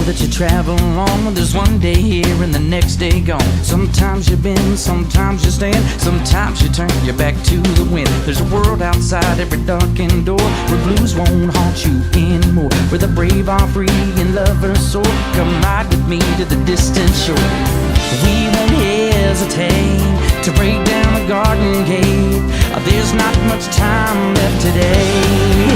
that you travel along. There's one day here and the next day gone. Sometimes you bend, sometimes you stand, sometimes you turn your back to the wind. There's a world outside every darkened door, where blues won't haunt you anymore, where the brave are free and lovers soar. Come ride with me to the distant shore. We won't hesitate to break down the garden gate. There's not much time left today.